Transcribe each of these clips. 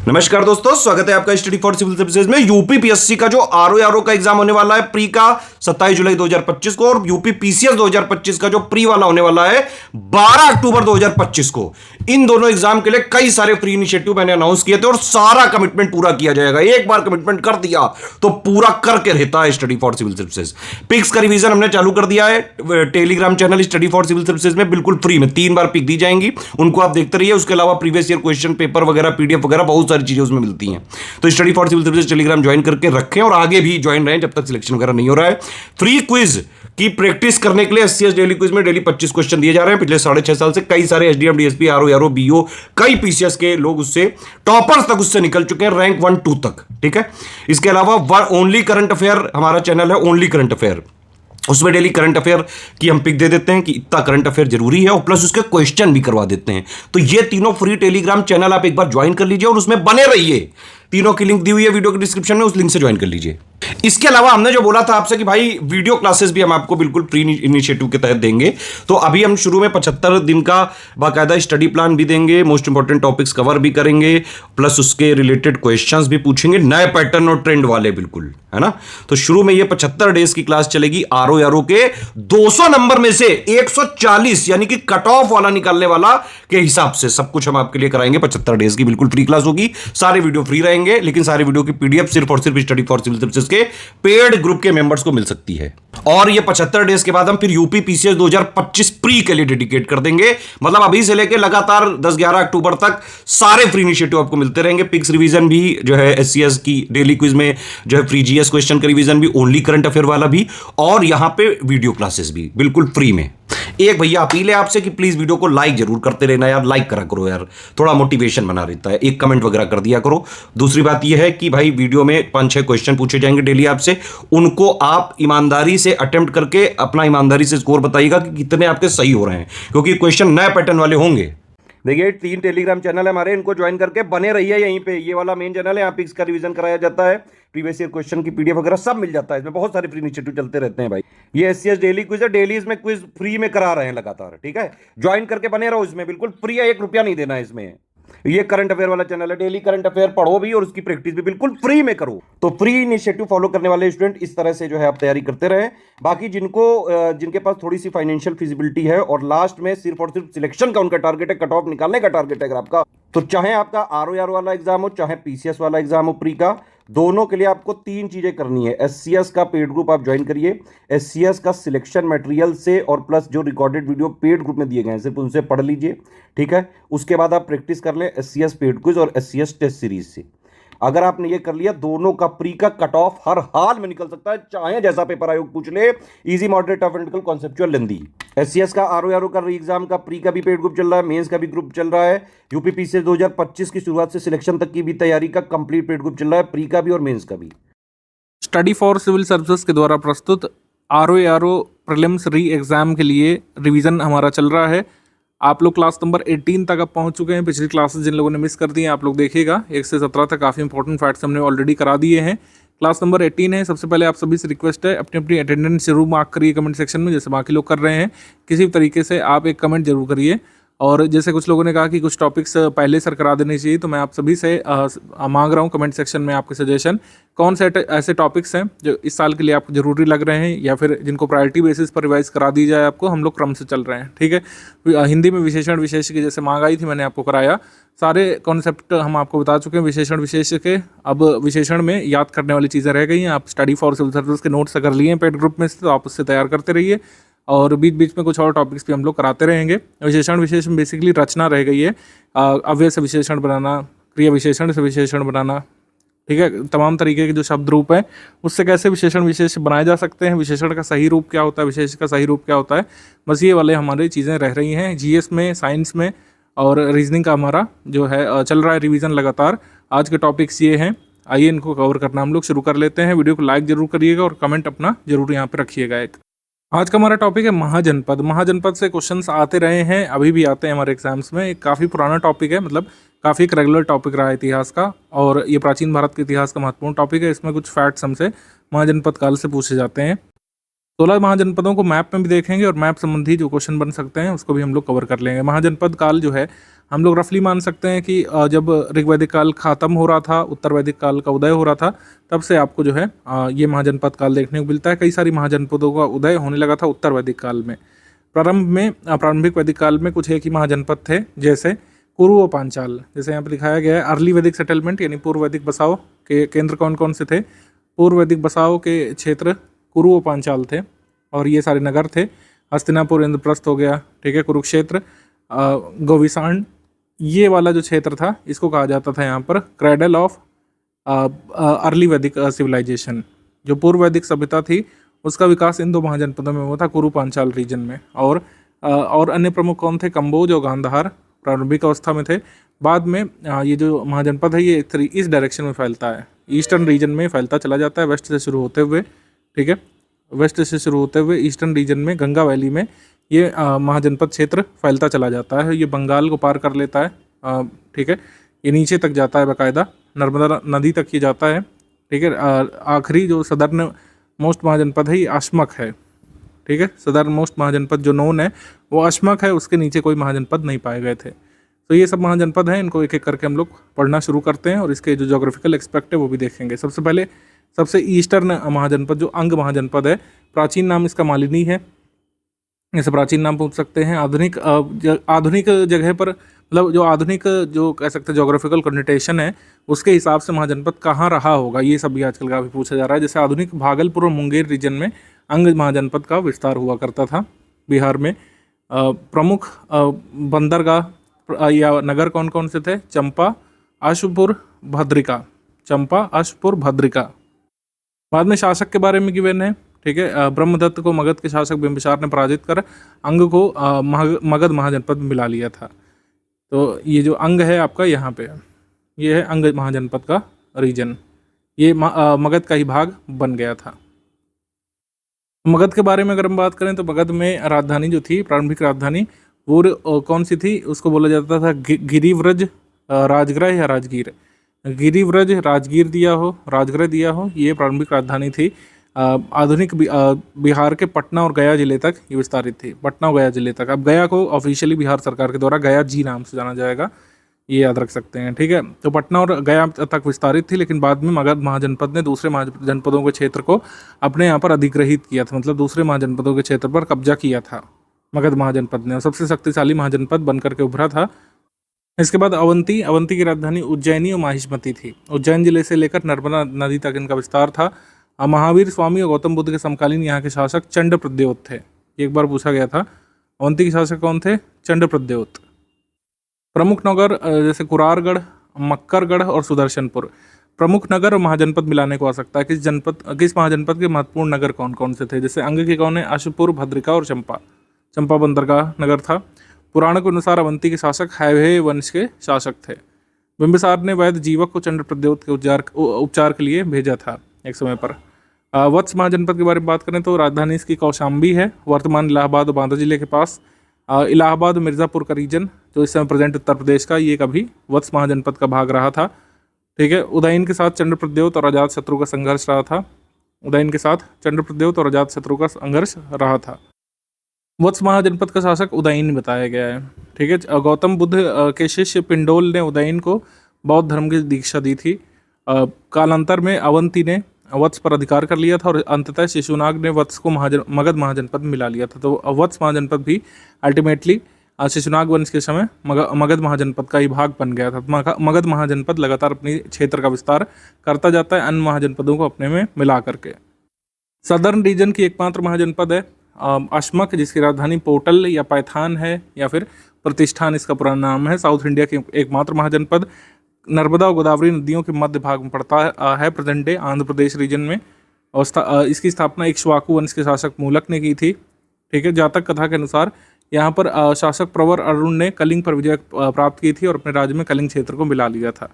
नमस्कार दोस्तों, स्वागत है आपका स्टडी फॉर सिविल सर्विसेज में। यूपी पीएससी का जो आरओ का एग्जाम होने वाला है प्री का 27 जुलाई 2025 को, और यूपी पीसीएस 2025 का जो प्री वाला होने वाला है 12 अक्टूबर 2025 को। इन दोनों एग्जाम के लिए कई सारे फ्री इनिशिएटिव मैंने अनाउंस किए थे और सारा कमिटमेंट पूरा किया जाएगा। एक बार कमिटमेंट कर दिया तो पूरा करके रहता है स्टडी फॉर सिविल सर्विसेज। पिक्स का रिवीजन हमने चालू कर दिया है Telegram channel study for civil services में, बिल्कुल फ्री में 3 बार पिक दी जाएंगी, उनको आप देखते रहिए। उसके अलावा प्रीवियस ईयर क्वेश्चन पेपर वगैरह, पीडीएफ वगैरह बहुत सारी चीजें उसमें मिलती हैं। तो study for civil services Telegram join करके रखें और आगे भी ज्वाइन रहें जब तक सिलेक्शन वगैरह नहीं हो रहा है। फ्री क्विज की प्रैक्टिस करने के लिए एससीएस डेली क्विज में डेली 25 क्वेश्चन दिए जा रहे हैं। पिछले 6.5 साल से कई सारे एसडीएम, डीएसपी, आरओ, बीओ, कई पीसीएस के लोग उससे टॉपर्स तक उससे निकल चुके हैं, रैंक 1-2 तक। ठीक है, इसके अलावा ओनली करंट अफेयर हमारा चैनल है, ओनली करंट अफेयर। उसमें डेली करंट अफेयर की हम पिक दे देते हैं कि इतना करंट अफेयर जरूरी है, और प्लस उसके क्वेश्चन भी करवा देते हैं। तो ये तीनों फ्री टेलीग्राम चैनल आप एक बार ज्वाइन कर लीजिए और उसमें बने रहिए। तीनों की लिंक दी हुई है वीडियो के डिस्क्रिप्शन में, उस लिंक से ज्वाइन कर लीजिए। इसके अलावा हमने जो बोला था आपसे कि भाई वीडियो क्लासेस भी हम आपको बिल्कुल फ्री इनिशिएटिव के तहत देंगे। तो अभी हम शुरू में 75 दिन का बाकायदा स्टडी प्लान भी देंगे, मोस्ट इंपॉर्टेंट टॉपिक्स कवर भी करेंगे, प्लस उसके रिलेटेड क्वेश्चंस भी पूछेंगे, नए पैटर्न और ट्रेंड वाले, बिल्कुल, है ना। तो शुरू में ये 75 डेज की क्लास चलेगी। आरओ के 200 नंबर में से 140 यानी कि कट ऑफ वाला निकालने वाला के हिसाब से सब कुछ हम आपके लिए कराएंगे। 75 डेज की बिल्कुल फ्री क्लास होगी, सारे वीडियो फ्री रहेंगे, लेकिन सारे वीडियो की पीडीएफ सिर्फ और सिर्फ स्टडी फॉर सिविल सर्विसेज के पेड ग्रुप के मेंबर्स को मिल सकती है। और ये 75 डेज के बाद हम फिर यूपी पीसीएस 2025 प्री के लिए डेडिकेट कर देंगे। मतलब अभी से लेकर लगातार 10-11 अक्टूबर तक सारे फ्री इनिशिएटिव आपको मिलते रहेंगे। पिक्स रिवीजन भी जो है एससीएस की डेली क्विज में जो है फ्री जीएस क्वेश्चन का रिवीजन भी, ओनली करंट अफेयर वाला भी, और यहां पे वीडियो क्लासेस भी बिल्कुल फ्री में। एक भैया अपील है आपसे कि प्लीज वीडियो को लाइक जरूर करते रहना यार, लाइक करा करो यार, थोड़ा मोटिवेशन बना रहता है। एक कमेंट वगैरह कर दिया करो। दूसरी बात यह है कि भाई वीडियो में 5-6 क्वेश्चन पूछे जाएंगे डेली आपसे, उनको आप ईमानदारी से अटेम्प्ट करके अपना ईमानदारी से स्कोर बताइएगा कि कितने आपके सही हो रहे हैं, क्योंकि क्वेश्चन नए पैटर्न वाले होंगे। देखिए 3 टेलीग्राम चैनल है हमारे, इनको ज्वाइन करके बने रहिए यहीं पे। ये वाला मेन चैनल है, यहाँ पिक्स का रिवीजन कराया जाता है, प्रीवियस ईयर क्वेश्चन की पीडीएफ वगैरह सब मिल जाता है इसमें। बहुत सारे फ्री इनिशिएटिव चलते रहते हैं भाई। ये एससीएस डेली क्विज है, डेली इसमें क्विज फ्री में करा रहे हैं लगातार। ठीक है, ज्वाइन करके बने रहो इसमें, बिल्कुल फ्री है, 1 रुपया नहीं देना है इसमें। ये करंट अफेयर वाला चैनल है, डेली करंट अफेयर पढ़ो भी और उसकी प्रैक्टिस भी बिल्कुल फ्री में करो। तो फ्री इनिशिएटिव फॉलो करने वाले स्टूडेंट इस तरह से जो है आप तैयारी करते रहे। बाकी जिनके पास थोड़ी सी फाइनेंशियल फिजिबिलिटी है और लास्ट में सिर्फ और सिर्फ सिलेक्शन का उनका टारगेट है, कट ऑफ निकालने का टारगेट है अगर आपका, तो चाहे आपका आरओ वाला एग्जाम हो, चाहे पीसीएस वाला एग्जाम हो प्री का, दोनों के लिए आपको 3 चीजें करनी है। एससीएस का पेड ग्रुप आप ज्वाइन करिए, एससीएस का सिलेक्शन मटेरियल से और प्लस जो रिकॉर्डेड वीडियो पेड ग्रुप में दिए गए हैं सिर्फ उनसे पढ़ लीजिए। ठीक है, उसके बाद आप प्रैक्टिस कर लें एससीएस पेड क्विज और एससीएस टेस्ट सीरीज से। अगर आपने ये कर लिया, दोनों का प्री का कट ऑफ हर हाल में निकल सकता है, चाहे जैसा पेपर आयोग पूछ ले। Easy, moderate, tough, and conceptual, lengthy. SCS का आरओ का री एग्जाम का प्री का भी पेड ग्रुप चल रहा है, मेंस का भी ग्रुप चल रहा है। यूपी पीसीएस 2025 की शुरुआत से सिलेक्शन तक की भी तैयारी का कंप्लीट पेड ग्रुप चल रहा है, प्री का भी और मेंस का भी। स्टडी फॉर सिविल सर्विसेज के द्वारा प्रस्तुत आरओ प्रीलिम्स री एग्ज़ाम के लिए रिवीजन हमारा चल रहा है। आप लोग क्लास नंबर 18 तक अब पहुंच चुके हैं। पिछली क्लासेस जिन लोगों ने मिस कर दी हैं आप लोग देखिएगा, 1 से 17 तक काफ़ी इंपॉर्टेंट फैक्ट्स हमने ऑलरेडी करा दिए हैं। क्लास नंबर 18 है। सबसे पहले आप सभी से रिक्वेस्ट है, अपनी अपनी अटेंडेंस जरूर मार्क करिए कमेंट सेक्शन में, जैसे बाकी लोग कर रहे हैं। किसी भी तरीके से आप एक कमेंट जरूर करिए। और जैसे कुछ लोगों ने कहा कि कुछ टॉपिक्स पहले सर करा देने चाहिए, तो मैं आप सभी से मांग रहा हूँ कमेंट सेक्शन में आपके सजेशन, कौन से ऐसे टॉपिक्स हैं जो इस साल के लिए आपको ज़रूरी लग रहे हैं, या फिर जिनको प्रायोरिटी बेसिस पर रिवाइज करा दी जाए आपको। हम लोग क्रम से चल रहे हैं, ठीक है। हिंदी में विशेषण विशेष की जैसे मांग आई थी, मैंने आपको कराया। सारे कॉन्सेप्ट हम आपको बता चुके हैं विशेषण विशेष के। अब विशेषण में याद करने वाली चीज़ें रह गई हैं। आप स्टडी फॉर सिविल सर्विस के नोट्स अगर लिए हैं पेड ग्रुप में से, तो आप उससे तैयार करते रहिए, और बीच बीच में कुछ और टॉपिक्स भी हम लोग कराते रहेंगे। विशेषण विशेष में बेसिकली रचना रह गई है, अव्यय से विशेषण बनाना, क्रिया विशेषण से विशेषण बनाना, ठीक है। तमाम तरीके के जो शब्द रूप हैं उससे कैसे विशेषण विशेष बनाए जा सकते हैं, विशेषण का सही रूप क्या होता है, विशेष का सही रूप क्या होता है, बस ये वाले हमारी चीज़ें रह रही हैं। जीएस में, साइंस में और रीजनिंग का हमारा जो है चल रहा है रिवीजन लगातार। आज के टॉपिक्स ये हैं, आइए इनको कवर करना हम लोग शुरू कर लेते हैं। वीडियो को लाइक जरूर करिएगा और कमेंट अपना जरूर यहाँ पे रखिएगा एक। आज का हमारा टॉपिक है महाजनपद। महाजनपद से क्वेश्चंस आते रहे हैं, अभी भी आते हैं हमारे एग्जाम्स में। एक काफ़ी पुराना टॉपिक है, मतलब काफ़ी एक रेगुलर टॉपिक रहा है इतिहास का, और ये प्राचीन भारत के इतिहास का महत्वपूर्ण टॉपिक है। इसमें कुछ फैक्ट्स हमसे महाजनपद काल से पूछे जाते हैं। 16 महाजनपदों को मैप में भी देखेंगे और मैप संबंधी जो क्वेश्चन बन सकते हैं उसको भी हम लोग कवर कर लेंगे। महाजनपद काल जो है हम लोग रफली मान सकते हैं कि जब ऋग्वैदिक काल खत्म हो रहा था, उत्तर वैदिक काल का उदय हो रहा था, तब से आपको जो है ये महाजनपद काल देखने को मिलता है। कई सारी महाजनपदों का उदय होने लगा था उत्तर वैदिक काल में। प्रारंभिक वैदिक काल में कुछ एक ही महाजनपद थे, जैसे कुरु व पांचाल। जैसे यहाँ पर दिखाया गया है, अर्ली वैदिक सेटलमेंट यानी पूर्व वैदिक बसाव के केंद्र कौन कौन से थे। पूर्व वैदिक बसाव के क्षेत्र कुरु व पांचाल थे और ये सारे नगर थे। हस्तिनापुर, इंद्रप्रस्थ हो गया, ठीक है, कुरुक्षेत्र, गोविसाण, ये वाला जो क्षेत्र था इसको कहा जाता था यहाँ पर क्रेडल ऑफ अर्ली वैदिक सिविलाइजेशन। जो पूर्व वैदिक सभ्यता थी उसका विकास इन दो महाजनपदों में हुआ था, कुरु पांचाल रीजन में। और अन्य प्रमुख कौन थे? कंबोज और गांधार प्रारंभिक अवस्था में थे। बाद में ये जो महाजनपद है ये इस डायरेक्शन में फैलता है, ईस्टर्न रीजन में फैलता चला जाता है, वेस्ट से शुरू होते हुए, ठीक है, वेस्ट से शुरू होते हुए ईस्टर्न रीजन में गंगा वैली में ये महाजनपद क्षेत्र फैलता चला जाता है। ये बंगाल को पार कर लेता है, ठीक है, ये नीचे तक जाता है, बाकायदा नर्मदा नदी तक ये जाता है, ठीक है। आखिरी जो सदर्न मोस्ट महाजनपद है ये अश्मक है, ठीक है। सदर्न मोस्ट महाजनपद जो नोन है वो अश्मक है, उसके नीचे कोई महाजनपद नहीं पाए गए थे। तो ये सब महाजनपद हैं, इनको एक एक करके हम लोग पढ़ना शुरू करते हैं और इसके जो जोग्राफिकल एक्सपेक्ट है वो भी देखेंगे। सबसे पहले सबसे ईस्टर्न महाजनपद जो अंग महाजनपद है, प्राचीन नाम इसका मालिनी है, ऐसे प्राचीन नाम पूछ सकते हैं। आधुनिक जगह पर, मतलब जो आधुनिक जो कह सकते हैं जोग्राफिकल कॉन्नोटेशन है उसके हिसाब से महाजनपद कहाँ रहा होगा, ये सब भी आजकल काफ़ी पूछा जा रहा है। जैसे आधुनिक भागलपुर और मुंगेर रीजन में अंग महाजनपद का विस्तार हुआ करता था बिहार में। प्रमुख बंदरगाह या नगर कौन कौन से थे? चंपा, अशोकपुर, भद्रिका। चंपा, अशोकपुर, भद्रिका। बाद में शासक के बारे में गिवन है, ठीक है। ब्रह्मदत्त को मगध के शासक बिंबिसार ने पराजित कर अंग को मगध महाजनपद में मिला लिया था। तो ये जो अंग है आपका यहाँ पे, ये है अंग महाजनपद का रीजन, ये मगध का ही भाग बन गया था। मगध के बारे में अगर हम बात करें तो मगध में राजधानी जो थी, प्रारंभिक राजधानी, वो कौन सी थी? उसको बोला जाता था गिरिव्रज, राजगृह या राजगीर। गिरिव्रज, राजगीर दिया हो, राजगृह दिया हो, ये प्रारंभिक राजधानी थी। आधुनिक बिहार के पटना और गया जिले तक ये विस्तारित थी, पटना और गया जिले तक। अब गया को ऑफिशियली बिहार सरकार के द्वारा गया जी नाम से जाना जाएगा, ये याद रख सकते हैं, ठीक है। तो पटना और गया तक विस्तारित थी, लेकिन बाद में मगध महाजनपद ने दूसरे महाजनपदों के क्षेत्र को अपने यहाँ पर अधिग्रहित किया था, मतलब दूसरे महाजनपदों के क्षेत्र पर कब्जा किया था मगध महाजनपद ने, और सबसे शक्तिशाली महाजनपद बनकर के उभरा था। इसके बाद अवंती की राजधानी उज्जैनी और माहिष्मती थी। उज्जैन जिले से लेकर नर्मदा नदी तक इनका विस्तार था। महावीर स्वामी और गौतम बुद्ध के समकालीन यहाँ के शासक चंड प्रद्योत थे, एक बार पूछा गया था। अवंती के शासक कौन थे? चंड प्रद्योत। प्रमुख नगर जैसे कुरारगढ़, मक्करगढ़ और सुदर्शनपुर। प्रमुख नगर और महाजनपद मिलाने को आ सकता है, किस महाजनपद के महत्वपूर्ण नगर कौन कौन से थे? जैसे अंग के कौन है? अशोकपुर, भद्रिका और चंपा बंदरगाह नगर था। पुराण के अनुसार अवंती के शासक हैवे वंश के शासक थे। बिंबिसार ने वैद्य जीवक को चंड प्रद्योत के उपचार के लिए भेजा था एक समय पर। वत्स महाजनपद के बारे में बात करें तो राजधानी इसकी कौशाम्बी है, वर्तमान इलाहाबाद और बांदा जिले के पास। इलाहाबाद मिर्ज़ापुर का रीजन जो इस समय प्रेजेंट उत्तर प्रदेश का, ये कभी वत्स महाजनपद का भाग रहा था, ठीक है। उदयन के साथ चंड प्रद्योत और अजात शत्रु का संघर्ष रहा था। उदयन के साथ चंड प्रद्योत और अजात शत्रु का संघर्ष रहा था। वत्स महाजनपद का शासक उदयन बताया गया है, ठीक है। गौतम बुद्ध के शिष्य पिंडोल ने उदयन को बौद्ध धर्म की दीक्षा दी थी। कालांतर में अवंती ने वत्स पर अधिकार कर लिया था और अंततः शिशुनाग ने वत्स को मगध महाजनपद में मिला लिया था। तो वत्स महाजनपद भी अल्टीमेटली शिशुनाग वंश के समय मगध महाजनपद का ही भाग बन गया था। मगध महाजनपद लगातार अपनी क्षेत्र का विस्तार करता जाता है अन्य महाजनपदों को अपने में मिला करके। सदर्न रीजन की एकमात्र महाजनपद है अश्मक, जिसकी राजधानी पोर्टल या पैथान है या फिर प्रतिष्ठान इसका पुराना नाम है। साउथ इंडिया की एकमात्र महाजनपद नर्मदा और गोदावरी नदियों के मध्य भाग में पड़ता है present day Andhra Pradesh reason में। और इसकी स्थापना इक्ष्वाकु वंश के शासक मूलक ने की थी, ठीक है। जातक कथा के अनुसार यहाँ पर शासक प्रवर अरुण ने कलिंग पर विजय प्राप्त की थी और अपने राज्य में कलिंग क्षेत्र को मिला लिया था।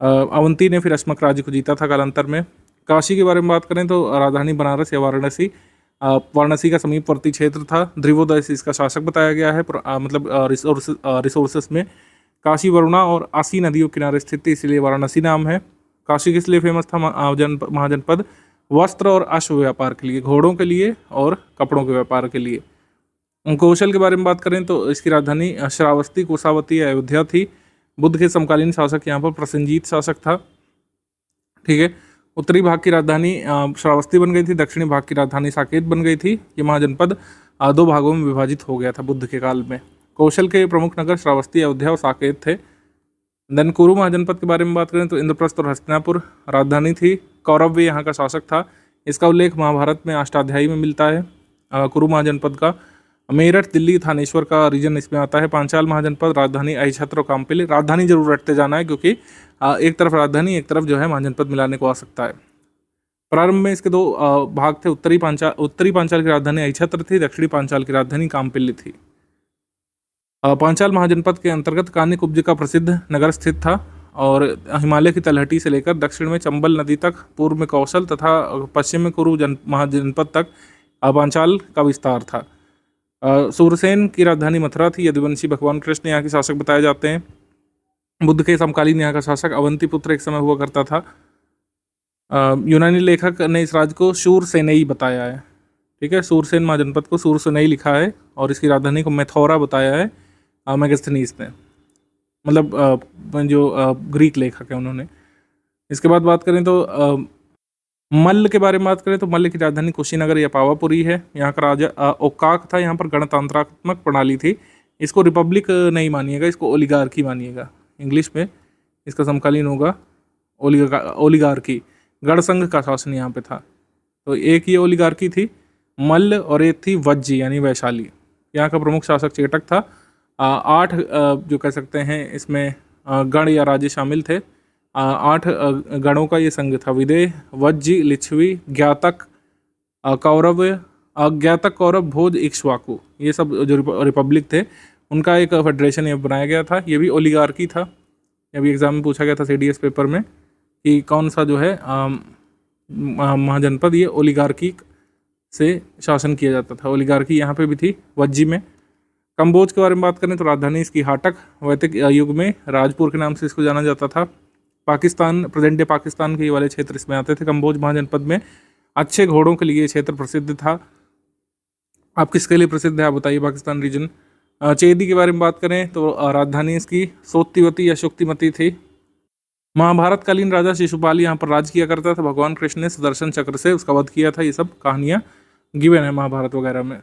अवंती ने फिर अश्मक राज्य को जीता था कालांतर में। काशी के बारे में बात करें तो राजधानी बनारस या वाराणसी का समीपवर्ती क्षेत्र था। ध्रुवोदय से इसका शासक बताया गया है, मतलब रिसोर्सेस में। काशी वरुणा और आसी नदियों के किनारे स्थित थी, इसलिए वाराणसी नाम है। काशी किस लिए फेमस था महाजनपद? वस्त्र और अश्व व्यापार के लिए, घोड़ों के लिए और कपड़ों के व्यापार के लिए। कौशल के बारे में बात करें तो इसकी राजधानी श्रावस्ती, कोसावती, अयोध्या थी। बुद्ध के समकालीन शासक यहाँ पर प्रसेनजीत शासक था। ठीक है, उत्तरी भाग की राजधानी श्रावस्ती बन गई थी, दक्षिणी भाग की राजधानी साकेत बन गई थी। ये महाजनपद दो भागों में विभाजित हो गया था बुद्ध के काल में। कौशल के प्रमुख नगर श्रावस्ती, अयोध्या और साकेत थे। देन कुरु महाजनपद के बारे में बात करें तो इंद्रप्रस्थ और हस्तिनापुर राजधानी थी। कौरव्य यहाँ का शासक था। इसका उल्लेख महाभारत में अष्टाध्यायी में मिलता है। कुरु महाजनपद का मेरठ, दिल्ली, थानेश्वर का रीजन इसमें आता है। पांचाल महाजनपद राजधानी अहिछत्र और काम्पिली। राजधानी जरूर रटते जाना है क्योंकि एक तरफ राजधानी, एक तरफ जो है महाजनपद मिलाने को आ सकता है। प्रारंभ में इसके दो भाग थे। उत्तरी पांचाल की राजधानी अहिछत्र थी, दक्षिणी पांचाल की राजधानी काम्पिली थी। पांचाल महाजनपद के अंतर्गत कान्य कुब्ज का प्रसिद्ध नगर स्थित था और हिमालय की तलहटी से लेकर दक्षिण में चंबल नदी तक, पूर्व में कौशल तथा पश्चिम में कुरु महाजनपद तक पांचाल का विस्तार था। सूरसेन की राजधानी मथुरा थी। यदुवंशी भगवान कृष्ण यहाँ के शासक बताए जाते हैं। बुद्ध के समकालीन यहाँ का शासक अवंतीपुत्र एक समय हुआ करता था। यूनानी लेखक ने इस राज्य को शूरसेनई बताया है। ठीक है, सूरसेन महाजनपद को शूरसेनई लिखा है और इसकी राजधानी को मैथौरा बताया है मेगास्थनीज ने, मतलब जो ग्रीक लेखक है उन्होंने। इसके बाद बात करें तो मल्ल के बारे में बात करें तो मल्ल की राजधानी कुशीनगर या पावापुरी है। यहाँ का राजा ओकाक था। यहाँ पर गणतंत्रात्मक प्रणाली थी। इसको रिपब्लिक नहीं मानिएगा, इसको ओलिगार्की मानिएगा। इंग्लिश में इसका समकालीन होगा ओलिगार्की। गणसंघ का शासन यहाँ पे था। तो एक ये ओलिगार्की थी मल्ल और एक थी वज्जी यानी वैशाली। यहाँ का प्रमुख शासक चेटक था। 8 जो कह सकते हैं इसमें गण या राज्य शामिल थे। 8 गणों का ये संघ था। विदेह, वज्जी, लिच्छवी, ज्ञातक, कौरव, अज्ञातक, कौरव, भोज, इक्ष्वाकु, ये सब जो रिपब्लिक थे उनका एक फेडरेशन ये बनाया गया था। ये भी ओलिगार्की था। ये भी एग्जाम में पूछा गया था CDS पेपर में कि कौन सा जो है महाजनपद ये ओलिगार्की से शासन किया जाता था। ओलिगार्की यहाँ पे भी थी वज्जी में। कंबोज के बारे में बात करें तो राजधानी इसकी हाटक, वैदिक युग में राजपुर के नाम से इसको जाना जाता था। पाकिस्तान, प्रेजेंट डे पाकिस्तान के ये वाले क्षेत्र इसमें आते थे। कंबोज महाजनपद में अच्छे घोड़ों के लिए ये क्षेत्र प्रसिद्ध था। आप किसके लिए प्रसिद्ध है आप बताइए पाकिस्तान रीजन। चेदी के बारे में बात करें तो राजधानी इसकी सोत्तिवती या शुक्तिमती थी। महाभारत कालीन राजा शिशुपाल यहाँ पर राज किया करता था। भगवान कृष्ण ने सुदर्शन चक्र से उसका वध किया था। ये सब कहानियाँ गिवन है महाभारत वगैरह में।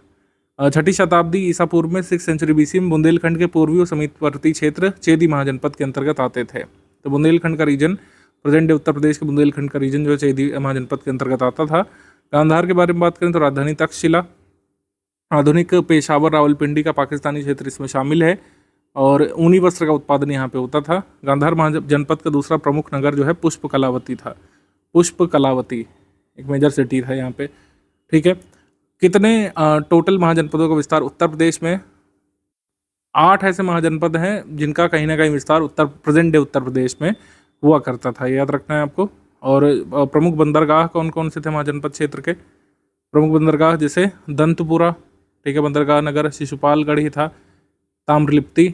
6ठी शताब्दी ईसा पूर्व में 6th सेंचुरी BC में बुंदेलखंड के पूर्वी और समीपवर्ती क्षेत्र चेदी महाजनपद के अंतर्गत आते थे। तो बुंदेलखंड का reason, present day Uttar Pradesh के बुंदेलखंड का रीजन जो है चेदी महाजनपद के अंतर्गत आता था। गांधार के बारे में बात करें तो राजधानी तक्षशिला। आधुनिक पेशावर, रावलपिंडी का पाकिस्तानी क्षेत्र इसमें शामिल है और ऊनी वस्त्र का उत्पादन यहाँ पे होता था। गांधार महाजनपद का दूसरा प्रमुख नगर जो है पुष्पकलावती था। पुष्पकलावती एक मेजर सिटी था यहाँ पे। ठीक है, कितने टोटल महाजनपदों का विस्तार उत्तर प्रदेश में? 8 ऐसे महाजनपद हैं जिनका कहीं ना कहीं विस्तार प्रेजेंट डे उत्तर प्रदेश में हुआ करता था, याद रखना है आपको। और प्रमुख बंदरगाह कौन कौन से थे महाजनपद क्षेत्र के? प्रमुख बंदरगाह जैसे दंतपुरा, ठीक है, बंदरगाह नगर शिशुपालगढ़ ही था। ताम्रलिप्ति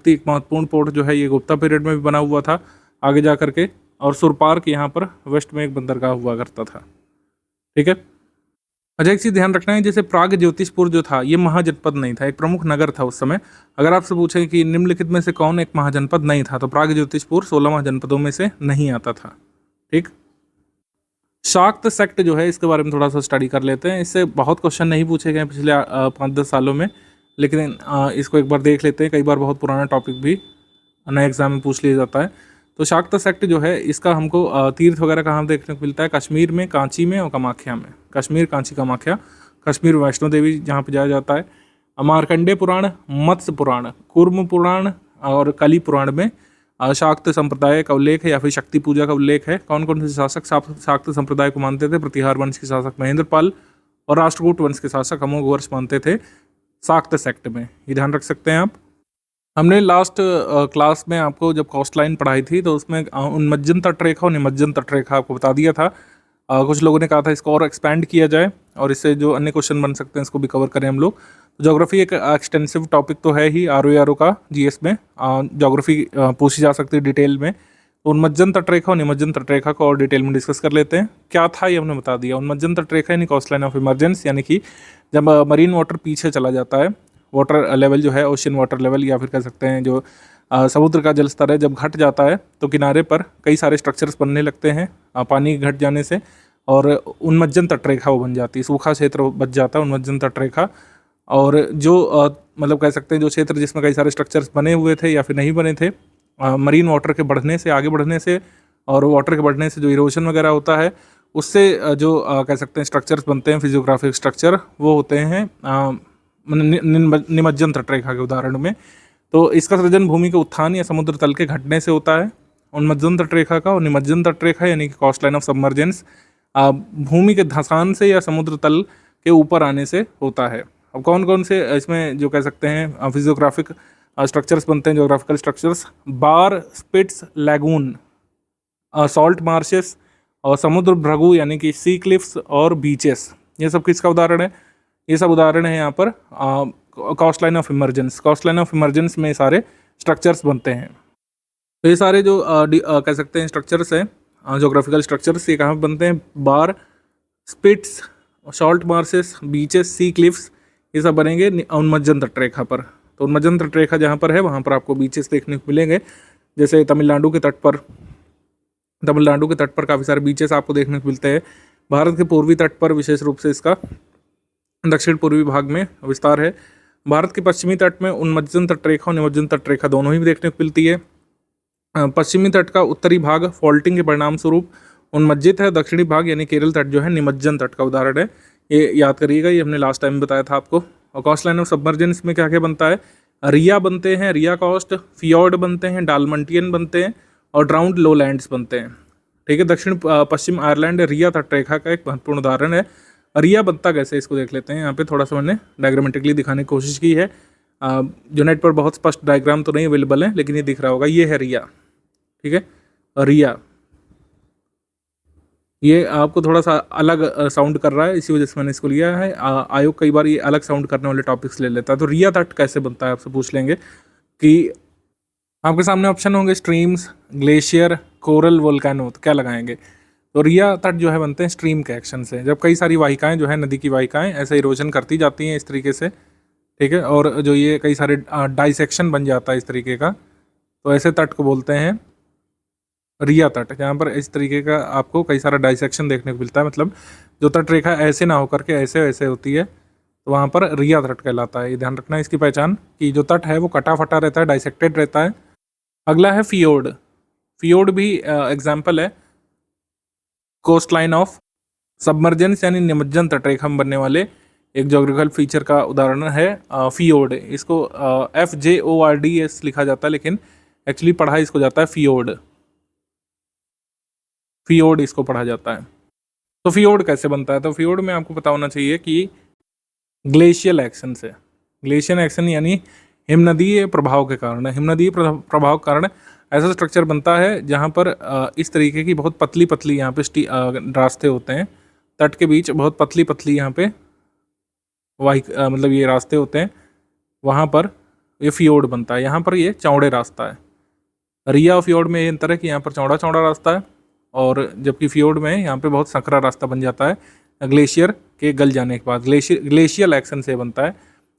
एक महत्वपूर्ण पोर्ट जो है ये गुप्ता पीरियड में भी बना हुआ था आगे जा करके। और सुरपार्क यहाँ पर वेस्ट में एक बंदरगाह हुआ करता था। ठीक है, अच्छा एक चीज़ ध्यान रखना है, जैसे प्राग ज्योतिषपुर जो था ये महाजनपद नहीं था, एक प्रमुख नगर था उस समय। अगर आपसे पूछें कि निम्नलिखित में से कौन एक महाजनपद नहीं था तो प्राग ज्योतिषपुर 16 महाजनपदों में से नहीं आता था। ठीक, शाक्त सेक्ट जो है इसके बारे में थोड़ा सा स्टडी कर लेते हैं। इससे बहुत क्वेश्चन नहीं पूछे गए पिछले 5-10 सालों में, लेकिन इसको एक बार देख लेते हैं। कई बार बहुत पुराना टॉपिक भी नए एग्जाम में पूछ लिया जाता है। तो शाक्त सेक्ट जो है इसका हमको तीर्थ वगैरह कहाँ देखने को मिलता है? कश्मीर में, कांची में और कामाख्या में। कश्मीर, कांची, कामाख्या। कश्मीर वैष्णो देवी जहाँ पे जाया जाता है। मार्कंडेय पुराण, मत्स्य पुराण, कूर्म पुराण और कली पुराण में शाक्त संप्रदाय का उल्लेख है या फिर शक्ति पूजा का उल्लेख है। कौन कौन से शासक शाक्त संप्रदाय को मानते थे? प्रतिहार वंश के शासक महेंद्रपाल और राष्ट्रकूट वंश के शासक अमोघ वर्ष मानते थे शाक्त सेक्ट में। ये ध्यान रख सकते हैं आप। हमने लास्ट क्लास में आपको जब कोस्ट लाइन पढ़ाई थी तो उसमें उन्मज्जन तटरेखा और निमज्जन तटरेखा आपको बता दिया था। कुछ लोगों ने कहा था इसको और एक्सपैंड किया जाए और इससे जो अन्य क्वेश्चन बन सकते हैं इसको भी कवर करें हम लोग। तो ज्योग्राफी एक एक्सटेंसिव टॉपिक तो है ही, ROA का GS में ज्योग्राफी पूछी जा सकती है डिटेल में। तो उन्मज्जन तटरेखा और निमज्जन तटरेखा को और डिटेल में डिस्कस कर लेते हैं। क्या था ये हमने बता दिया। उन्मज्जन तटरेखा यानी कोस्टलाइन ऑफ इमरजेंस, यानी कि जब मरीन वाटर पीछे चला जाता है, वाटर लेवल जो है ओशन वाटर लेवल, या फिर कह सकते हैं जो समुद्र का जल स्तर है, जब घट जाता है तो किनारे पर कई सारे स्ट्रक्चर्स बनने लगते हैं पानी घट जाने से, और उन्मज्जन तटरेखा वो बन जाती है, सूखा क्षेत्र बच जाता है उन्मज्जन तटरेखा। और जो मतलब कह सकते हैं जो क्षेत्र जिसमें कई सारे स्ट्रक्चर्स बने हुए थे या फिर नहीं बने थे, मरीन वाटर के बढ़ने से, आगे बढ़ने से और वाटर के बढ़ने से जो इरोशन वगैरह होता है उससे जो कह सकते हैं स्ट्रक्चर्स बनते हैं, फिजियोग्राफिक स्ट्रक्चर, वो होते हैं निमज्जन तटरेखा के उदाहरण में। तो इसका सृजन भूमि के उत्थान या समुद्र तल के घटने से होता है उन्मज्जन तटरेखा का। और निमज्जन तटरेखा यानी कि कोस्टलाइन ऑफ सबमर्जेंस भूमि के धंसान से या समुद्र तल के ऊपर आने से होता है। अब कौन कौन से इसमें जो कह सकते हैं फिजियोग्राफिक स्ट्रक्चर्स बनते हैं, ज्योग्राफिकल स्ट्रक्चर्स, बार, स्पिट्स, लैगून, सॉल्ट मार्शेस और समुद्र भृगु यानी कि सी क्लिफ्स और बीचेस, ये सब किसका उदाहरण है? ये सब उदाहरण है यहाँ पर coastline of emergence. Coastline of emergence में सारे स्ट्रक्चर्स बनते हैं। तो ये सारे जो कह सकते हैं स्ट्रक्चर्स हैं, ज्योग्राफिकल स्ट्रक्चर्स, ये कहाँ पे बनते हैं? बार, स्पिट्स, सॉल्ट मार्शेस, बीचेस, सी क्लिफ्स, ये सब बनेंगे उन्मज्जन तटरेखा पर। तो उन्मज्जन तटरेखा जहाँ पर है वहाँ पर आपको बीचेस देखने को मिलेंगे, जैसे तमिलनाडु के तट पर काफ़ी सारे बीचेस आपको देखने को मिलते हैं। भारत के पूर्वी तट पर विशेष रूप से इसका दक्षिण पूर्वी भाग में विस्तार है। भारत के पश्चिमी तट में उन्मज्जन तटरेखा और निमज्जन तटरेखा दोनों ही देखने को मिलती है। पश्चिमी तट का उत्तरी भाग फॉल्टिंग के परिणाम स्वरूप उन्मज्जित है, दक्षिणी भाग यानी केरल तट जो है निमज्जन तट का उदाहरण है। ये याद करिएगा, ये हमने लास्ट टाइम बताया था आपको। और कोस्टलाइन ऑफ सबमर्जेंस में क्या क्या बनता है? रिया बनते हैं, रिया कोस्ट, फियोर्ड बनते हैं, डालमंटियन बनते हैं और ड्राउंड लोलैंड्स बनते हैं। ठीक है, दक्षिण पश्चिम आयरलैंड रिया तटरेखा का एक महत्वपूर्ण उदाहरण है। रिया बनता कैसे, इसको देख लेते हैं। यहाँ पे थोड़ा सा मैंने डायग्रामेटिकली दिखाने की कोशिश की है। जो नेट पर बहुत स्पष्ट डायग्राम तो नहीं अवेलेबल है, लेकिन ये दिख रहा होगा, ये है रिया। ठीक है, रिया ये आपको थोड़ा सा अलग साउंड कर रहा है, इसी वजह से मैंने इसको लिया है। आयोग कई बार ये अलग साउंड करने वाले टॉपिक्स ले लेता है। तो रिया तट कैसे बनता है आपसे पूछ लेंगे कि आपके सामने ऑप्शन होंगे स्ट्रीम्स, ग्लेशियर, कोरल, वोल्केनो, तो क्या लगाएंगे? तो रिया तट जो है बनते हैं स्ट्रीम के एक्शन से, जब कई सारी वाहिकाएं जो है नदी की वाहिकाएं ऐसे इरोजन करती जाती हैं इस तरीके से। ठीक है, और जो ये कई सारे डाइसेक्शन बन जाता है इस तरीके का, तो ऐसे तट को बोलते हैं रिया तट, जहाँ पर इस तरीके का आपको कई सारा डाइसेक्शन देखने को मिलता है। मतलब जो तट रेखा ऐसे ना होकर के ऐसे ऐसे होती है, तो वहाँ पर रिया तट कहलाता है। ये ध्यान रखना है इसकी पहचान, कि जो तट है वो कटा फटा रहता है, डाइसेक्टेड रहता है। अगला है फियोर्ड। फियोर्ड भी एग्जाम्पल है कोस्टलाइन ऑफ सबमर्जेंस यानी निमज्जन तटरेखा में बनने वाले एक ज्योग्राफिकल फीचर का उदाहरण है फियोर्ड। इसको FJORDS लिखा जाता है, लेकिन एक्चुअली पढ़ा इसको जाता है फियोर्ड। फियोर्ड इसको पढ़ा जाता है। तो फियोर्ड कैसे बनता है? तो फियोर्ड में आपको पता होना चाहिए कि ग्लेशियल एक्शन से, ग्लेशियल एक्शन यानी हिमनदीय प्रभाव के कारण, हिमनदीय प्रभाव के कारण ऐसा स्ट्रक्चर बनता है जहाँ पर इस तरीके की बहुत पतली पतली यहाँ पे रास्ते होते हैं, तट के बीच बहुत पतली पतली यहाँ पे मतलब ये रास्ते होते हैं, वहाँ पर ये फियोर्ड बनता है। यहाँ पर ये चौड़े रास्ता है। रिया फियोर्ड में ये अंतर है कि यहाँ पर चौड़ा चौड़ा रास्ता है, और जबकि फियोर्ड में यहाँ पे बहुत संकरा रास्ता बन जाता है ग्लेशियर के गल जाने के बाद। ग्लेशियल एक्शन से बनता है।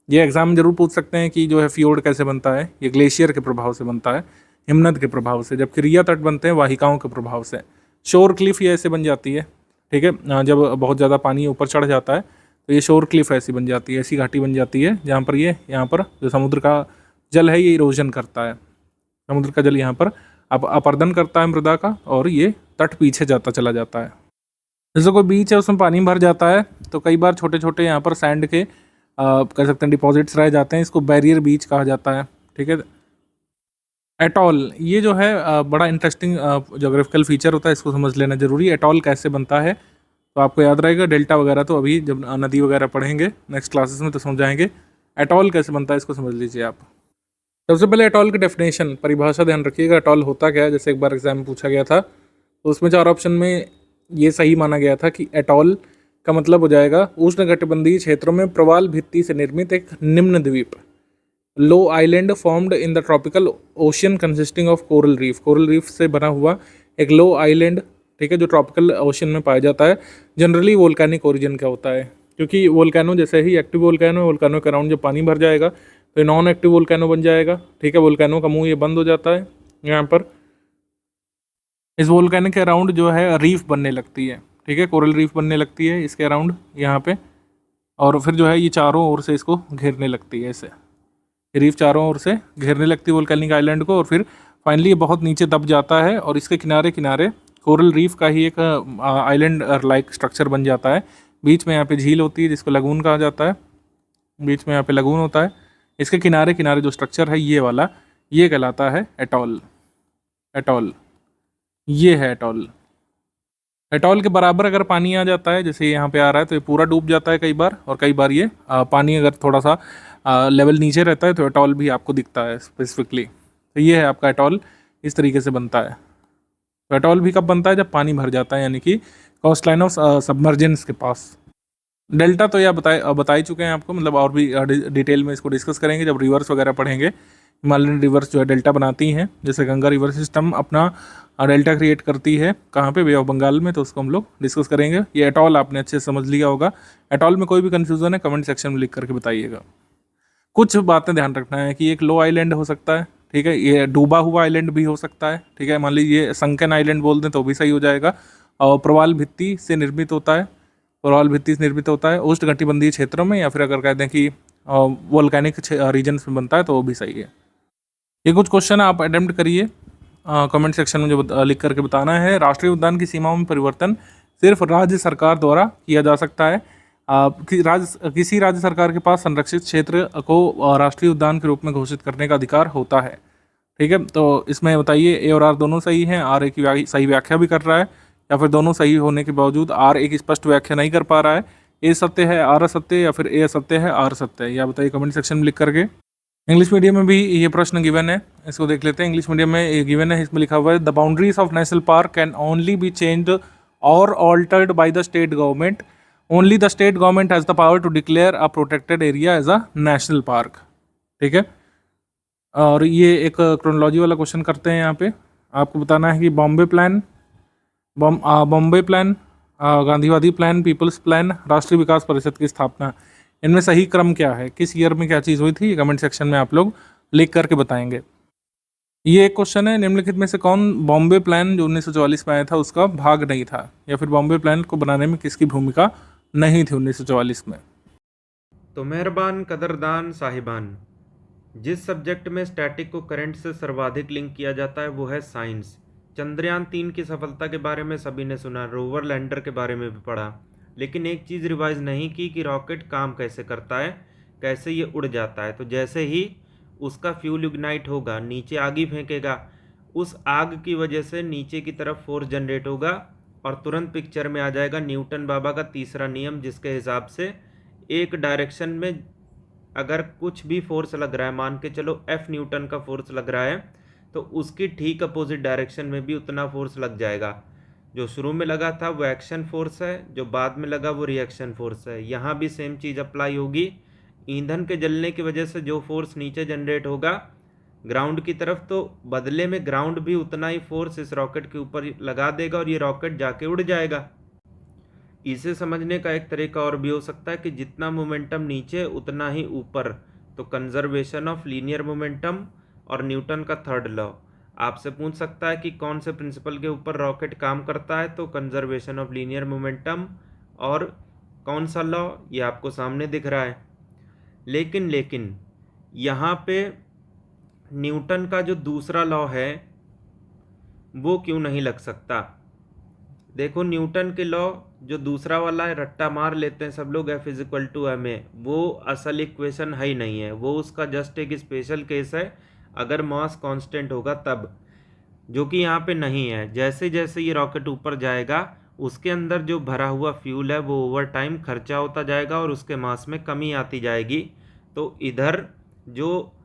ये एग्जाम में जरूर पूछ सकते हैं कि जो है फियोर्ड कैसे बनता है। ये ग्लेशियर के प्रभाव से बनता है, हिमनद के प्रभाव से, जबकि रिया तट बनते हैं वाहिकाओं के प्रभाव से। शोर क्लिफ ये ऐसे बन जाती है। ठीक है, जब बहुत ज़्यादा पानी ऊपर चढ़ जाता है तो ये शोर क्लिफ ऐसी बन जाती है, ऐसी घाटी बन जाती है जहाँ पर ये यहाँ पर जो समुद्र का जल है ये इरोजन करता है। समुद्र का जल यहाँ पर अपरदन करता है मृदा का, और ये तट पीछे जाता चला जाता है। जैसे कोई बीच है उसमें पानी भर जाता है, तो कई बार छोटे छोटे यहाँ पर सैंड के कह सकते हैं डिपॉजिट्स रह जाते हैं, इसको बैरियर बीच कहा जाता है। ठीक है, एटॉल ये जो है बड़ा इंटरेस्टिंग ज्योग्राफिकल फीचर होता है, इसको समझ लेना जरूरी। एटॉल कैसे बनता है तो आपको याद रहेगा, डेल्टा वगैरह तो अभी जब नदी वगैरह पढ़ेंगे नेक्स्ट क्लासेस में तो समझाएंगे। एटॉल कैसे बनता है इसको समझ लीजिए आप। सबसे पहले एटॉल की डेफिनेशन, परिभाषा ध्यान रखिएगा। एटॉल होता क्या है, जैसे एक बार एग्जाम में पूछा गया था, तो उसमें 4 ऑप्शन में ये सही माना गया था कि एटॉल का मतलब हो जाएगा उष्णकटिबंधीय क्षेत्रों में प्रवाल भित्ति से निर्मित एक निम्न द्वीप। Low island formed in the tropical ocean consisting of coral reef से बना हुआ एक लो आइलैंड, ठीक है, जो ट्रॉपिकल ओशन में पाया जाता है। जनरली वोल्केनिक ओरिजिन का होता है, क्योंकि वोल्केनो जैसे ही एक्टिव वोल्केनो के अराउंड जब पानी भर जाएगा तो नॉन एक्टिव वोल्केनो बन जाएगा, ठीक है। वोल्केनो का मुंह ये बंद हो जाता है यहाँ पर। इस वोल्केनो के अराउंड जो है रीफ बनने लगती है, ठीक है, कोरल रीफ बनने लगती है इसके अराउंड यहाँ पे, और फिर जो है ये चारों ओर से इसको घेरने लगती है, ऐसे रीफ चारों ओर से घेरने लगती है वोल्केनिक आइलैंड को, और फिर फाइनली ये बहुत नीचे दब जाता है और इसके किनारे किनारे कोरल रीफ का ही एक आइलैंड लाइक स्ट्रक्चर बन जाता है। बीच में यहाँ पे झील होती है जिसको लगून कहा जाता है, बीच में यहाँ पे लगून होता है। इसके किनारे किनारे जो स्ट्रक्चर है ये वाला, ये कहलाता है एटॉल। एटॉल ये है एटॉल। एटॉल के बराबर अगर पानी आ जाता है, जैसे यहाँ पे आ रहा है, तो ये पूरा डूब जाता है कई बार, और कई बार ये पानी अगर थोड़ा सा लेवल नीचे रहता है तो एटॉल भी आपको दिखता है स्पेसिफिकली। तो ये है आपका एटॉल, इस तरीके से बनता है। तो एटॉल भी कब बनता है? जब पानी भर जाता है, यानी कि कोस्टलाइन ऑफ सबमर्जेंस के पास। डेल्टा तो यह बता ही चुके हैं आपको, मतलब और भी डिटेल में इसको डिस्कस करेंगे जब रिवर्स वगैरह पढ़ेंगे। हिमालयन रिवर्स जो है डेल्टा बनाती हैं, जैसे गंगा रिवर सिस्टम अपना डेल्टा क्रिएट करती है कहाँ पे, बे ऑफ बंगाल में, तो उसको हम लोग डिस्कस करेंगे। ये एटॉल आपने अच्छे से समझ लिया होगा। एटॉल में कोई भी कन्फ्यूज़न है कमेंट सेक्शन में लिख करके बताइएगा। कुछ बातें ध्यान रखना है कि एक लो आइलैंड हो सकता है, ठीक है, ये डूबा हुआ आइलैंड भी हो सकता है, ठीक है, मान लीजिए ये संकन आइलैंड बोल दें तो भी सही हो जाएगा। और प्रवाल भित्ति से निर्मित होता है, प्रवाल भित्ति से निर्मित होता है उष्णकटिबंधीय क्षेत्रों में, या फिर अगर कहते हैं कि वोल्केनिक रीजन्स में बनता है तो वो भी सही है। ये कुछ क्वेश्चन आप अटेम्प्ट करिए, कमेंट सेक्शन में जो लिख करके बताना है। राष्ट्रीय उद्यान की सीमाओं में परिवर्तन सिर्फ राज्य सरकार द्वारा किया जा सकता है। किसी राज्य सरकार के पास संरक्षित क्षेत्र को राष्ट्रीय उद्यान के रूप में घोषित करने का अधिकार होता है, ठीक है। तो इसमें बताइए ए और आर दोनों सही हैं, आर ए की सही व्याख्या भी कर रहा है, या फिर दोनों सही होने के बावजूद आर एक स्पष्ट व्याख्या नहीं कर पा रहा है। ए सत्य है, आर असत्य, या फिर ए सत्य है, आर सत्य है, या बताइए कमेंट सेक्शन में लिख करके। इंग्लिश मीडियम में भी ये प्रश्न गिवन है, इसको देख लेते हैं। इंग्लिश मीडियम में ये गिवन है, इसमें लिखा हुआ है the boundaries of national park can only be changed और altered by the state government. Only the state government has the power to declare a protected area as a national park, ठीक है। और ये एक क्रोनोलॉजी वाला question करते हैं। यहाँ पे आपको बताना है कि बॉम्बे प्लान, गांधीवादी प्लान, पीपल्स प्लान, राष्ट्रीय विकास परिषद की स्थापना, इनमें सही क्रम क्या है, किस ईयर में क्या चीज़ हुई थी, कमेंट सेक्शन में आप लोग लिख करके बताएंगे। ये एक क्वेश्चन है, निम्नलिखित में से कौन बॉम्बे प्लान जो 1944 में आया था उसका भाग नहीं था, या फिर बॉम्बे प्लान को बनाने में किसकी भूमिका नहीं थी 1944 में। तो मेहरबान कदरदान साहिबान, जिस सब्जेक्ट में स्टैटिक को करंट से सर्वाधिक लिंक किया जाता है वो है साइंस। चंद्रयान 3 की सफलता के बारे में सभी ने सुना, रोवर लैंडर के बारे में भी पढ़ा, लेकिन एक चीज़ रिवाइज नहीं की कि रॉकेट काम कैसे करता है, कैसे ये उड़ जाता है। तो जैसे ही उसका फ्यूल इग्नाइट होगा, नीचे आग ही फेंकेगा, उस आग की वजह से नीचे की तरफ फोर्स जनरेट होगा, और तुरंत पिक्चर में आ जाएगा न्यूटन बाबा का तीसरा नियम, जिसके हिसाब से एक डायरेक्शन में अगर कुछ भी फोर्स लग रहा है, मान के चलो F न्यूटन का फोर्स लग रहा है, तो उसकी ठीक अपोजिट डायरेक्शन में भी उतना फोर्स लग जाएगा। जो शुरू में लगा था वो एक्शन फोर्स है, जो बाद में लगा वो रिएक्शन फोर्स है। यहाँ भी सेम चीज़ अप्लाई होगी। ईंधन के जलने की वजह से जो फोर्स नीचे जनरेट होगा ग्राउंड की तरफ, तो बदले में ग्राउंड भी उतना ही फोर्स इस रॉकेट के ऊपर लगा देगा और ये रॉकेट जाके उड़ जाएगा। इसे समझने का एक तरीका और भी हो सकता है कि जितना मोमेंटम नीचे उतना ही ऊपर, तो कंजर्वेशन ऑफ लीनियर मोमेंटम और न्यूटन का थर्ड लॉ। आपसे पूछ सकता है कि कौन से प्रिंसिपल के ऊपर रॉकेट काम करता है, तो कंजर्वेशन ऑफ लीनियर मोमेंटम। और कौन सा लॉ, ये आपको सामने दिख रहा है। लेकिन यहाँ पे न्यूटन का जो दूसरा लॉ है वो क्यों नहीं लग सकता। देखो, न्यूटन के लॉ जो दूसरा वाला है, रट्टा मार लेते हैं सब लोग, F=ma, वो असल इक्वेशन है ही नहीं है, वो उसका जस्ट एक स्पेशल केस है अगर मास कांस्टेंट होगा तब, जो कि यहाँ पे नहीं है। जैसे जैसे ये रॉकेट ऊपर जाएगा उसके अंदर जो भरा हुआ फ्यूल है वो ओवर टाइम खर्चा होता जाएगा और उसके मास में कमी आती जाएगी। तो इधर जो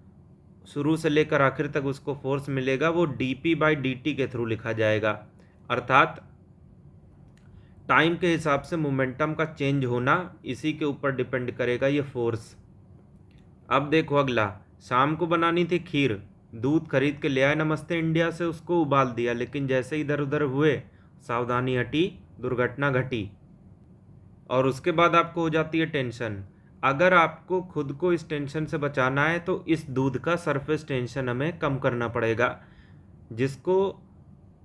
शुरू से लेकर आखिर तक उसको फोर्स मिलेगा वो dp/dt के थ्रू लिखा जाएगा, अर्थात टाइम के हिसाब से मोमेंटम का चेंज होना, इसी के ऊपर डिपेंड करेगा ये फोर्स। अब देखो अगला, शाम को बनानी थी खीर, दूध खरीद के ले आए नमस्ते इंडिया से, उसको उबाल दिया, लेकिन जैसे इधर उधर हुए, सावधानी हटी, दुर्घटना घटी। और उसके बाद आपको हो जाती है टेंशन। अगर आपको खुद को इस टेंशन से बचाना है तो इस दूध का सरफेस टेंशन हमें कम करना पड़ेगा, जिसको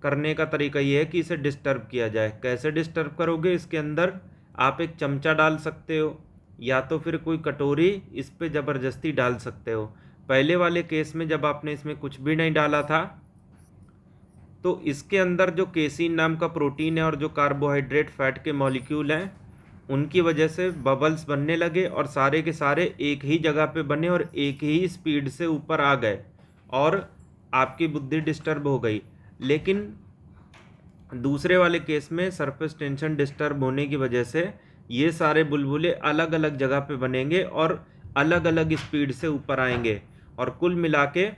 करने का तरीका ये है कि इसे डिस्टर्ब किया जाए। कैसे डिस्टर्ब करोगे? इसके अंदर आप एक चमचा डाल सकते हो या तो फिर कोई कटोरी इस पे ज़बरदस्ती डाल सकते हो। पहले वाले केस में जब आपने इसमें कुछ भी नहीं डाला था तो इसके अंदर जो केसीन नाम का प्रोटीन है और जो कार्बोहाइड्रेट फैट के मॉलिक्यूल हैं, उनकी वजह से बबल्स बनने लगे और सारे के सारे एक ही जगह पे बने और एक ही स्पीड से ऊपर आ गए और आपकी बुद्धि डिस्टर्ब हो गई। लेकिन दूसरे वाले केस में सरफेस टेंशन डिस्टर्ब होने की वजह से ये सारे बुलबुले अलग अलग जगह पे बनेंगे और अलग अलग स्पीड से ऊपर आएंगे, और कुल मिला के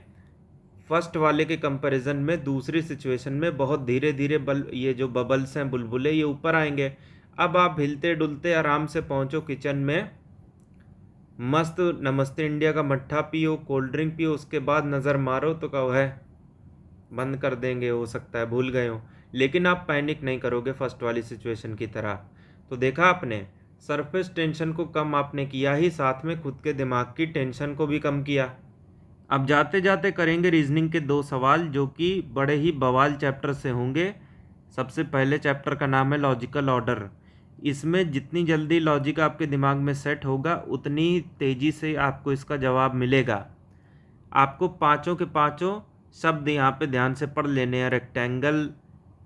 फर्स्ट वाले के कंपैरिजन में दूसरी सिचुएशन में बहुत धीरे धीरे ये जो बबल्स हैं, बुलबुले, ये ऊपर आएंगे। अब आप हिलते डुलते आराम से पहुंचो किचन में, मस्त नमस्ते इंडिया का मट्ठा पियो, कोल्ड ड्रिंक पियो, उसके बाद नज़र मारो तो कहो है बंद कर देंगे, हो सकता है भूल गए हो। लेकिन आप पैनिक नहीं करोगे फर्स्ट वाली सिचुएशन की तरह। तो देखा आपने, सरफेस टेंशन को कम आपने किया ही, साथ में खुद के दिमाग की टेंशन को भी कम किया। अब जाते जाते करेंगे रीजनिंग के 2 सवाल जो कि बड़े ही बवाल चैप्टर से होंगे। सबसे पहले चैप्टर का नाम है लॉजिकल ऑर्डर। इसमें जितनी जल्दी लॉजिक आपके दिमाग में सेट होगा उतनी तेज़ी से आपको इसका जवाब मिलेगा। आपको पाँचों के पाँचों शब्द यहाँ पे ध्यान से पढ़ लेने हैं, रेक्टेंगल,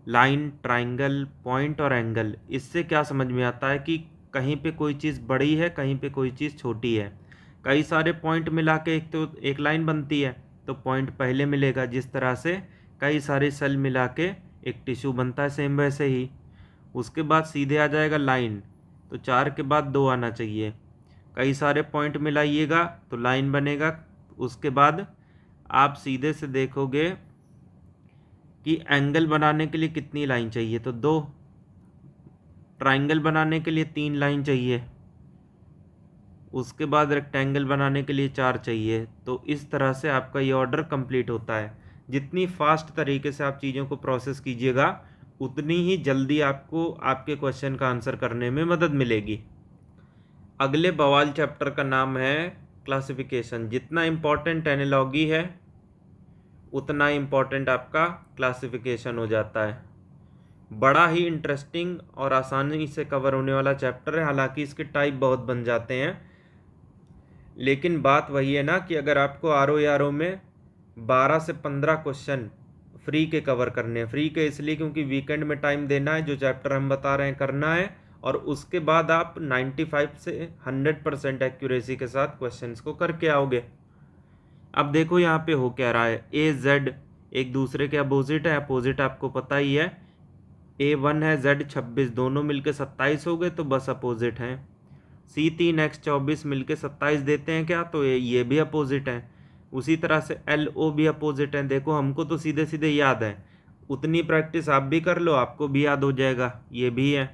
लाइन, ट्राइंगल, पॉइंट और एंगल। इससे क्या समझ में आता है कि कहीं पे कोई चीज़ बड़ी है, कहीं पे कोई चीज़ छोटी है। कई सारे पॉइंट मिला के एक लाइन बनती है, तो पॉइंट पहले मिलेगा। जिस तरह से कई सारे सेल मिला के एक टिश्यू बनता है, सेम वैसे ही। उसके बाद सीधे आ जाएगा लाइन, तो 4 के बाद 2 आना चाहिए। कई सारे पॉइंट मिलाइएगा तो लाइन बनेगा। उसके बाद आप सीधे से देखोगे कि एंगल बनाने के लिए कितनी लाइन चाहिए, तो 2। ट्राइंगल बनाने के लिए 3 लाइन चाहिए। उसके बाद रेक्टेंगल बनाने के लिए 4 चाहिए। तो इस तरह से आपका ये ऑर्डर कंप्लीट होता है। जितनी फास्ट तरीके से आप चीज़ों को प्रोसेस कीजिएगा उतनी ही जल्दी आपको आपके क्वेश्चन का आंसर करने में मदद मिलेगी। अगले बवाल चैप्टर का नाम है क्लासिफिकेशन। जितना इम्पोर्टेंट एनालॉजी है उतना इम्पोर्टेंट आपका क्लासिफिकेशन हो जाता है। बड़ा ही इंटरेस्टिंग और आसानी से कवर होने वाला चैप्टर है। हालांकि इसके टाइप बहुत बन जाते हैं, लेकिन बात वही है ना कि अगर आपको आरओ में 12 से 15 क्वेश्चन फ्री के कवर करने हैं। फ्री के इसलिए क्योंकि वीकेंड में टाइम देना है, जो चैप्टर हम बता रहे हैं करना है, और उसके बाद आप 95 से 100% एक्यूरेसी के साथ क्वेश्चंस को करके आओगे। अब देखो यहाँ पे हो क्या रहा है। ए जेड एक दूसरे के अपोजिट है, अपोजिट आपको पता ही है। A1 है, Z 26, दोनों मिलके 27 हो गए, तो बस अपोजिट हैं। C3 X 24 मिलके 27 देते हैं क्या, तो ये भी अपोजिट हैं। उसी तरह से LO भी अपोजिट हैं। देखो हमको तो सीधे सीधे याद है, उतनी प्रैक्टिस आप भी कर लो, आपको भी याद हो जाएगा। ये भी है,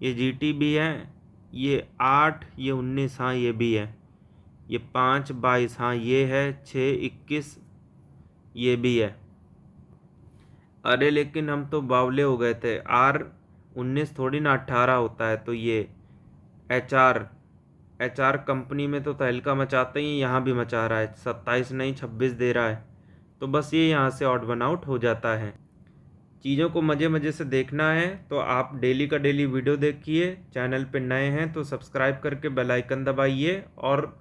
ये GT भी है, ये 8, ये 19, हाँ ये भी है, ये 5 22, हाँ ये है, 6 21, ये भी है। अरे लेकिन हम तो बावले हो गए थे, R19 थोड़ी ना 18 होता है। तो ये HR कंपनी में तो तहलका मचाते ही, यहाँ भी मचा रहा है। 27 नहीं 26 दे रहा है, तो बस ये यहाँ से ऑड वन आउट हो जाता है। चीज़ों को मज़े मज़े से देखना है तो आप डेली का डेली वीडियो देखिए। चैनल पे नए हैं तो सब्सक्राइब करके बेल आइकन दबाइए और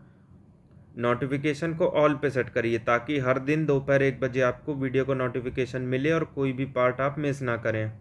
नोटिफिकेशन को ऑल पे सेट करिए, ताकि हर दिन दोपहर 1 बजे आपको वीडियो को नोटिफिकेशन मिले और कोई भी पार्ट आप मिस ना करें।